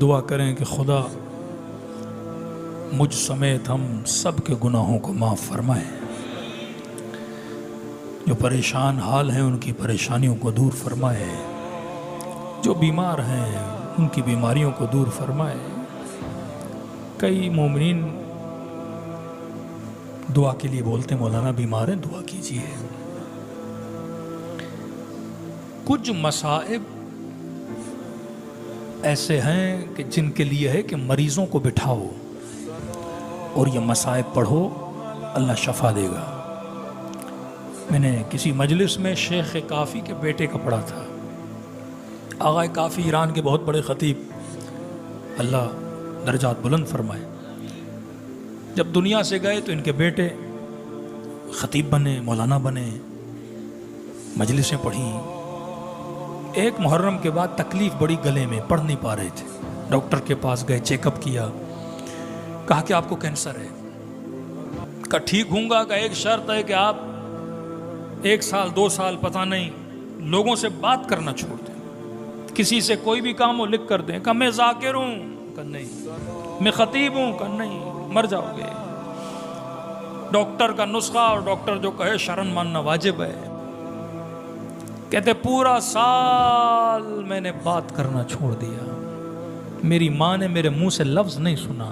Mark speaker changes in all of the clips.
Speaker 1: دعا کریں کہ خدا مجھ سمیت ہم سب کے گناہوں کو معاف فرمائے، جو پریشان حال ہیں ان کی پریشانیوں کو دور فرمائے، جو بیمار ہیں ان کی بیماریوں کو دور فرمائے۔ کئی مومنین دعا کے لیے بولتے ہیں مولانا بیمار ہیں دعا کیجیے۔ کچھ مصائب ایسے ہیں کہ جن کے لیے ہے کہ مریضوں کو بٹھاؤ اور یہ مصائب پڑھو، اللہ شفا دے گا۔ میں نے کسی مجلس میں شیخ کافی کے بیٹے کا پڑھا تھا۔ آغا کافی ایران کے بہت بڑے خطیب، اللہ درجات بلند فرمائے، جب دنیا سے گئے تو ان کے بیٹے خطیب بنے، مولانا بنے، مجلسیں پڑھیں۔ ایک محرم کے بعد تکلیف بڑی گلے میں، پڑھ نہیں پا رہے تھے، ڈاکٹر کے پاس گئے، چیک اپ کیا، کہا کہ آپ کو کینسر ہے۔ کہا ٹھیک ہوں گا، کہ ایک شرط ہے کہ آپ 1 سال 2 سال پتہ نہیں لوگوں سے بات کرنا چھوڑ دیں، کسی سے کوئی بھی کام ہو لکھ کر دیں۔ کہا میں ذاکر ہوں، کہا نہیں، میں خطیب ہوں، کہا نہیں، مر جاؤ گے۔ ڈاکٹر کا نسخہ، اور ڈاکٹر جو کہے شرن ماننا واجب ہے۔ کہتے پورا سال میں نے بات کرنا چھوڑ دیا، میری ماں نے میرے منہ سے لفظ نہیں سنا۔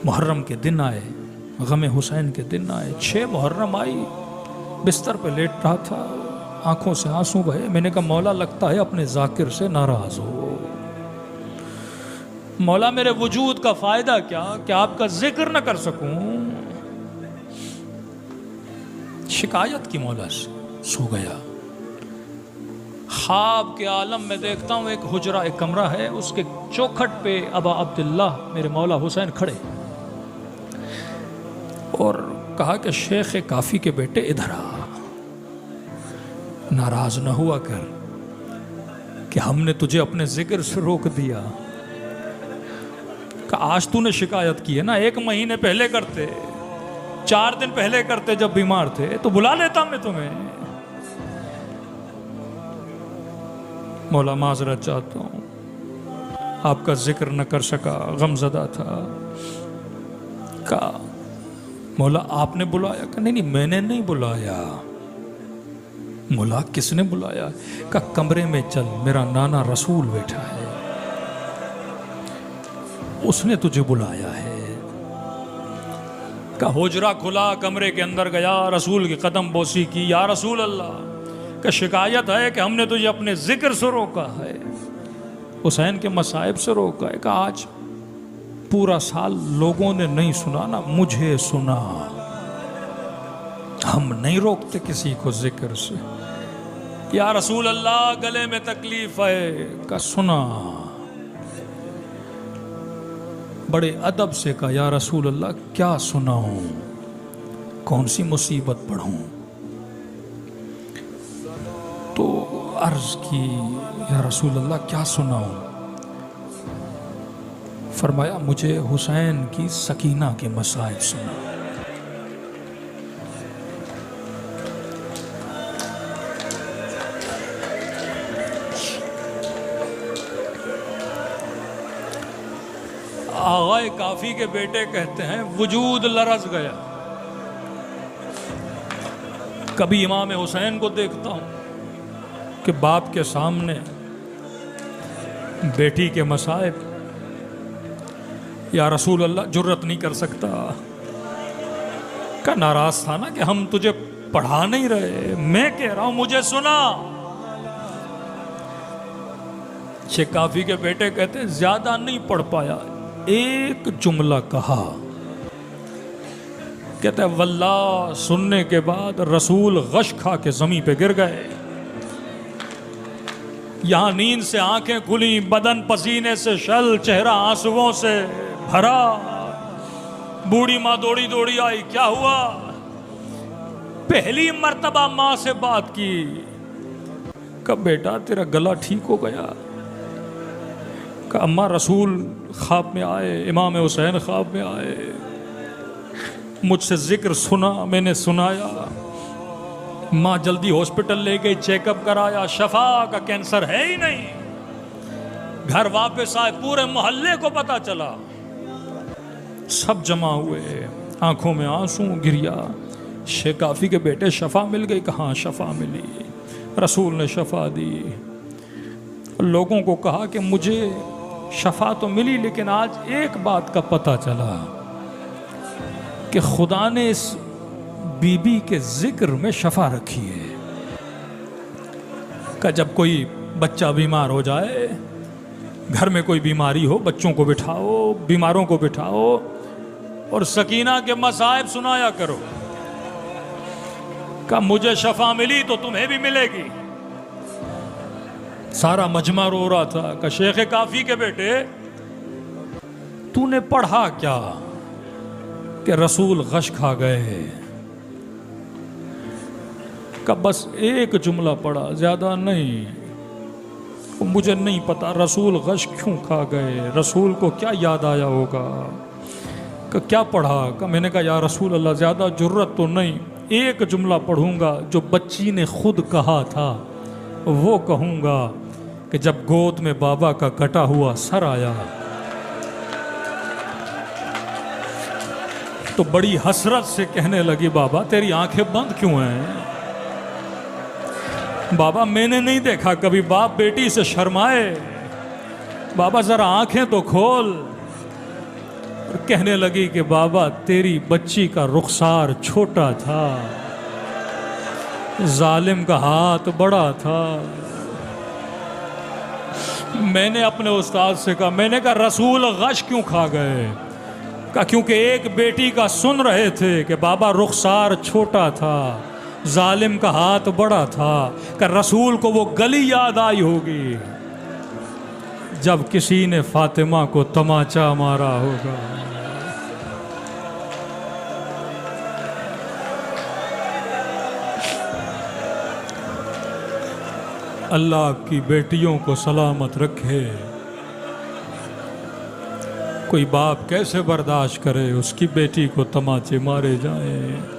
Speaker 1: محرم کے دن آئے، غم حسین کے دن آئے، 6 محرم آئی، بستر پہ لیٹ رہا تھا، آنکھوں سے آنسو بہے۔ میں نے کہا مولا لگتا ہے اپنے ذاکر سے ناراض ہو، مولا میرے وجود کا فائدہ کیا کہ آپ کا ذکر نہ کر سکوں؟ شکایت کی مولا سے، سو گیا۔ خواب کے عالم میں دیکھتا ہوں ایک حجرہ، ایک کمرہ ہے، اس کے چوکھٹ پہ ابا عبداللہ میرے مولا حسین کھڑے، اور کہا کہ شیخ کافی کے بیٹے ادھر آ، ناراض نہ ہوا کر کہ ہم نے تجھے اپنے ذکر سے روک دیا۔ کہ آج تو نے شکایت کی ہے نا، 1 مہینے پہلے کرتے، 4 دن پہلے کرتے جب بیمار تھے تو بلا لیتا میں تمہیں۔ مولا معذرت چاہتا ہوں، آپ کا ذکر نہ کر سکا، غم زدہ تھا۔ کہا مولا آپ نے بلایا؟ کہ نہیں نہیں، میں نے نہیں بلایا۔ مولا کس نے بلایا؟ کہا کمرے میں چل، میرا نانا رسول بیٹھا ہے، اس نے تجھے بلایا ہے۔ کہ حجرہ کھلا، کمرے کے اندر گیا، رسول کی قدم بوسی کی، یا رسول اللہ کہ شکایت ہے کہ ہم نے تجھے اپنے ذکر سے روکا ہے، حسین کے مصائب سے روکا ہے۔ کہ آج پورا سال لوگوں نے نہیں سنا نا، مجھے سنا، ہم نہیں روکتے کسی کو ذکر سے۔ یا رسول اللہ گلے میں تکلیف ہے، کہ سنا۔ بڑے ادب سے کہا یا رسول اللہ کیا سناؤں، کون سی مصیبت پڑھوں؟ تو عرض کی یا رسول اللہ کیا سناؤں؟ فرمایا مجھے حسین کی سکینہ کے مصائب سنا۔ آغا کافی کے بیٹے کہتے ہیں وجود لرز گیا، کبھی امام حسین کو دیکھتا ہوں کہ باپ کے سامنے بیٹی کے مصائب، یا رسول اللہ جرت نہیں کر سکتا۔ کا ناراض تھا نا کہ ہم تجھے پڑھا نہیں رہے، میں کہہ رہا ہوں مجھے سنا۔ شیخ کافی کے بیٹے کہتے ہیں زیادہ نہیں پڑھ پایا، ایک جملہ کہا، کہتا ہے واللہ سننے کے بعد رسول غش کھا کے زمین پہ گر گئے۔ یہاں نیند سے آنکھیں کھلی، بدن پسینے سے شل، چہرہ آنسوؤں سے بھرا۔ بوڑھی ماں دوڑی دوڑی آئی، کیا ہوا؟ پہلی مرتبہ ماں سے بات کی، کب بیٹا تیرا گلا ٹھیک ہو گیا؟ کہ اماں رسول خواب میں آئے، امام حسین خواب میں آئے، مجھ سے ذکر سنا، میں نے سنایا۔ ماں جلدی ہاسپٹل لے گئی، چیک اپ کرایا، شفا کا کینسر ہے ہی نہیں۔ گھر واپس آئے، پورے محلے کو پتا چلا، سب جمع ہوئے، آنکھوں میں آنسو گریا، شیخ کافی کے بیٹے شفا مل گئی، کہاں شفا ملی، رسول نے شفا دی۔ لوگوں کو کہا کہ مجھے شفا تو ملی لیکن آج ایک بات کا پتہ چلا کہ خدا نے اس بی بی کے ذکر میں شفا رکھی ہے، کہ جب کوئی بچہ بیمار ہو جائے، گھر میں کوئی بیماری ہو، بچوں کو بٹھاؤ، بیماروں کو بٹھاؤ اور سکینہ کے مصائب سنایا کرو، کہ مجھے شفا ملی تو تمہیں بھی ملے گی۔ سارا مجمع رو رہا تھا کہ شیخ کافی کے بیٹے تو نے پڑھا کیا کہ رسول غش کھا گئے؟ کہ بس ایک جملہ پڑھا، زیادہ نہیں، مجھے نہیں پتا رسول غش کیوں کھا گئے، رسول کو کیا یاد آیا ہوگا، کہ کیا پڑھا؟ کہ میں نے کہا یا رسول اللہ زیادہ جرت تو نہیں، ایک جملہ پڑھوں گا جو بچی نے خود کہا تھا، وہ کہوں گا کہ جب گود میں بابا کا کٹا ہوا سر آیا تو بڑی حسرت سے کہنے لگی بابا تیری آنکھیں بند کیوں ہیں؟ بابا میں نے نہیں دیکھا کبھی باپ بیٹی سے شرمائے، بابا ذرا آنکھیں تو کھول۔ اور کہنے لگی کہ بابا تیری بچی کا رخسار چھوٹا تھا، ظالم کا ہاتھ بڑا تھا۔ میں نے اپنے استاد سے کہا، میں نے کہا رسول غش کیوں کھا گئے؟ کہا کیونکہ ایک بیٹی کا سن رہے تھے کہ بابا رخسار چھوٹا تھا، ظالم کا ہاتھ بڑا تھا، کہ رسول کو وہ گلی یاد آئی ہوگی جب کسی نے فاطمہ کو تماچا مارا ہوگا۔ اللہ آپ کی بیٹیوں کو سلامت رکھے۔ کوئی باپ کیسے برداشت کرے اس کی بیٹی کو تماچے مارے جائیں۔